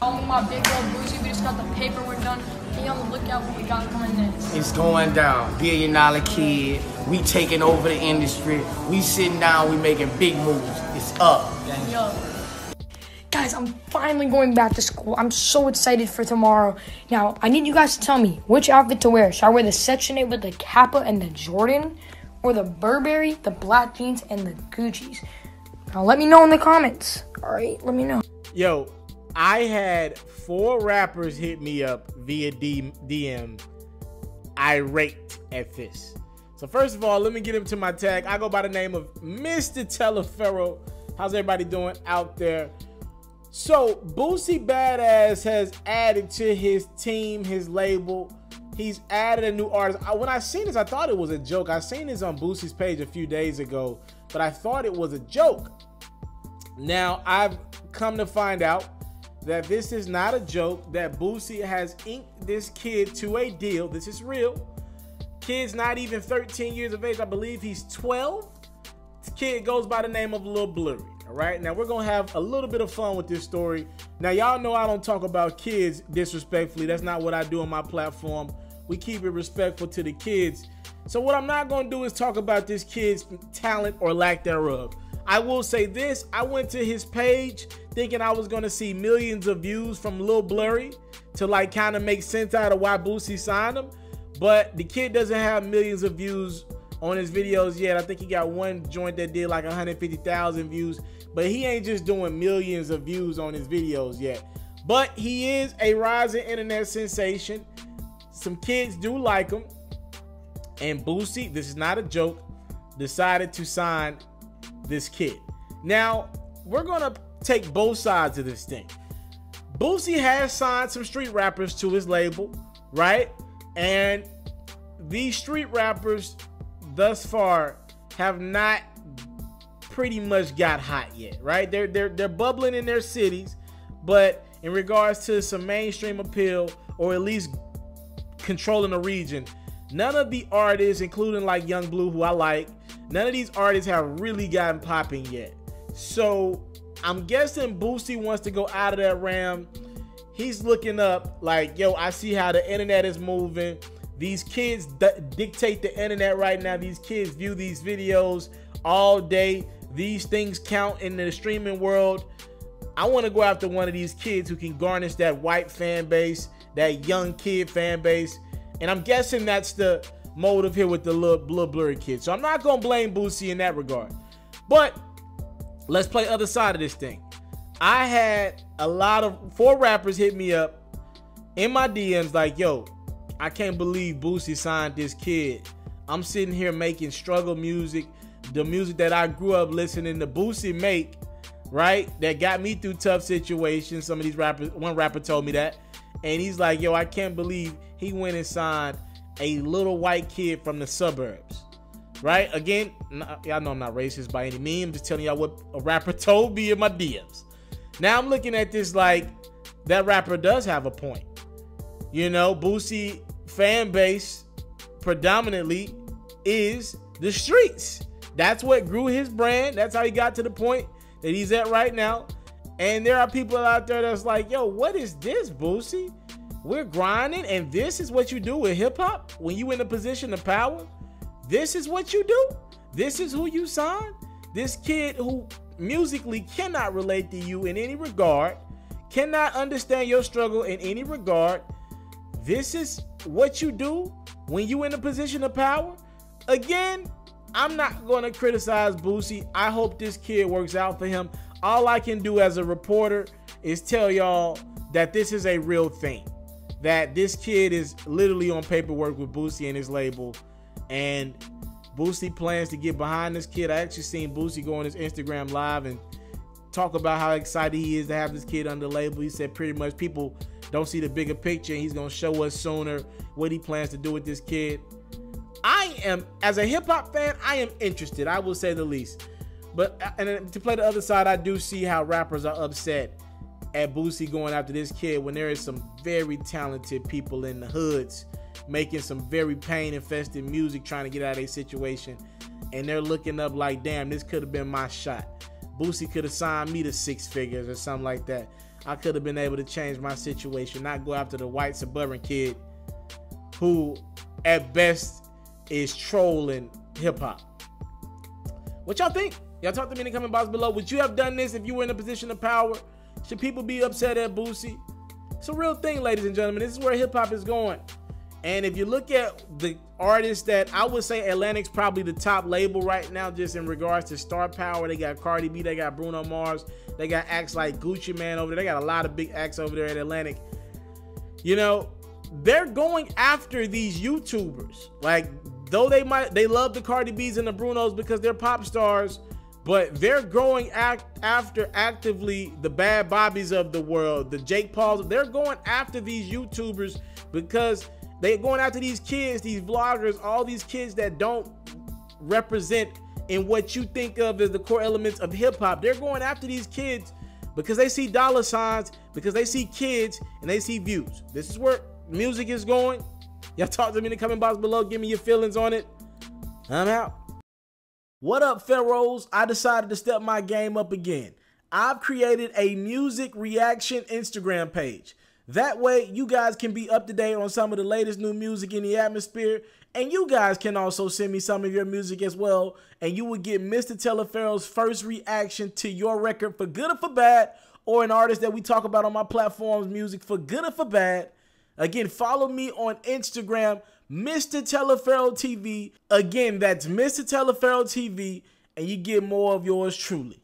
All my big old Boosie, we just got the paperwork done. Be on the lookout what we got coming next. It's going down. $1 billion kid. We taking over the industry. We sitting down. We making big moves. It's up. Yo. Guys, I'm finally going back to school. I'm so excited for tomorrow. Now, I need you guys to tell me which outfit to wear. Should I wear the Section 8 with the Kappa and the Jordan? Or the Burberry, the black jeans, and the Gucci's? Now, let me know in the comments. All right, let me know. Yo, I had 4 rappers hit me up via DM irate at this. So first of all, let me get him to my tag. I go by the name of Mr. TALIAFERRO. How's everybody doing out there? So Boosie Badass has added to his team, his label. He's added a new artist. When I seen this, I thought it was a joke. I seen this on Boosie's page a few days ago, but I thought it was a joke. Now I've come to find out that this is not a joke, that Boosie has inked this kid to a deal. This is real. Kid's not even 13 years of age. I believe he's 12. This kid goes by the name of Lil Blurry. All right, now we're gonna have a little bit of fun with this story. Now y'all know I don't talk about kids disrespectfully. That's not what I do on my platform. We keep it respectful to the kids. So what I'm not gonna do is talk about this kid's talent or lack thereof. I will say this, I went to his page thinking I was gonna see millions of views from Lil Blurry to like kind of make sense out of why Boosie signed him. But the kid doesn't have millions of views on his videos yet. I think he got one joint that did like 150,000 views, but he ain't just doing millions of views on his videos yet. But he is a rising internet sensation. Some kids do like him. And Boosie, this is not a joke, decided to sign this kid. Now, we're gonna take both sides of this thing. Boosie has signed some street rappers to his label, right? And these street rappers thus far have not pretty much got hot yet, right? They're bubbling in their cities, but in regards to some mainstream appeal or at least controlling the region, none of the artists, including like Young Blue, who I like, none of these artists have really gotten popping yet. So I'm guessing Boosie wants to go out of that realm. He's looking up like, yo, I see how the internet is moving. These kids dictate the internet right now. These kids view these videos all day. These things count in the streaming world. I want to go after one of these kids who can garnish that white fan base, that young kid fan base. And I'm guessing that's the motive here with the Lil Blurry kid. So I'm not going to blame Boosie in that regard. But let's play the other side of this thing. I had a lot of 4 rappers hit me up in my DMs like, yo, I can't believe Boosie signed this kid. I'm sitting here making struggle music, the music that I grew up listening to Boosie make, right? That got me through tough situations. Some of these rappers, one rapper told me that. And he's like, yo, I can't believe he went and signed a little white kid from the suburbs, right? Again, y'all know I'm not racist by any means. I'm just telling y'all what a rapper told me in my DMs. Now I'm looking at this like that rapper does have a point. You know, Boosie fan base predominantly is the streets. That's what grew his brand. That's how he got to the point that he's at right now. And there are people out there that's like, yo, what is this, Boosie? We're grinding, and this is what you do with hip-hop when you in a position of power? This is what you do? This is who you sign? This kid who musically cannot relate to you in any regard, cannot understand your struggle in any regard. This is what you do when you in a position of power? Again, I'm not going to criticize Boosie. I hope this kid works out for him. All I can do as a reporter is tell y'all that this is a real thing. That this kid is literally on paperwork with Boosie and his label. And Boosie plans to get behind this kid. I actually seen Boosie go on his Instagram live and talk about how excited he is to have this kid under the label. He said pretty much people don't see the bigger picture, and he's going to show us sooner what he plans to do with this kid. I am, as a hip-hop fan, I am interested, I will say the least. But and to play the other side, I do see how rappers are upset at Boosie going after this kid when there is some very talented people in the hoods making some very pain-infested music trying to get out of a situation, and they're looking up like, damn, this could have been my shot. Boosie could have signed me to 6 figures or something like that. I could have been able to change my situation, not go after the white suburban kid who at best is trolling hip-hop. What y'all think? Y'all talk to me in the comment box below. Would you have done this if you were in a position of power? Should people be upset at Boosie? It's a real thing, ladies and gentlemen. This is where hip-hop is going. And if you look at the artists that I would say Atlantic's probably the top label right now, just in regards to star power. They got Cardi B, they got Bruno Mars, they got acts like Gucci Mane over there. They got a lot of big acts over there at Atlantic. You know, they're going after these YouTubers. Like, though they love the Cardi B's and the Brunos because they're pop stars, but they're going after actively the Bad Bobbies of the world, the Jake Pauls. They're going after these YouTubers because they're going after these kids, these vloggers, all these kids that don't represent in what you think of as the core elements of hip hop. They're going after these kids because they see dollar signs, because they see kids and they see views. This is where music is going. Y'all talk to me in the comment box below. Give me your feelings on it. I'm out. What up, Pharaohs? I decided to step my game up again. I've created a music reaction Instagram page. That way, you guys can be up to date on some of the latest new music in the atmosphere. And you guys can also send me some of your music as well. And you will get Mr. TALIAFERRO'S first reaction to your record, for good or for bad, or an artist that we talk about on my platforms, music for good or for bad. Again, follow me on Instagram, Mr. TALIAFERRO TV. Again, that's Mr. TALIAFERRO TV. And you get more of yours truly.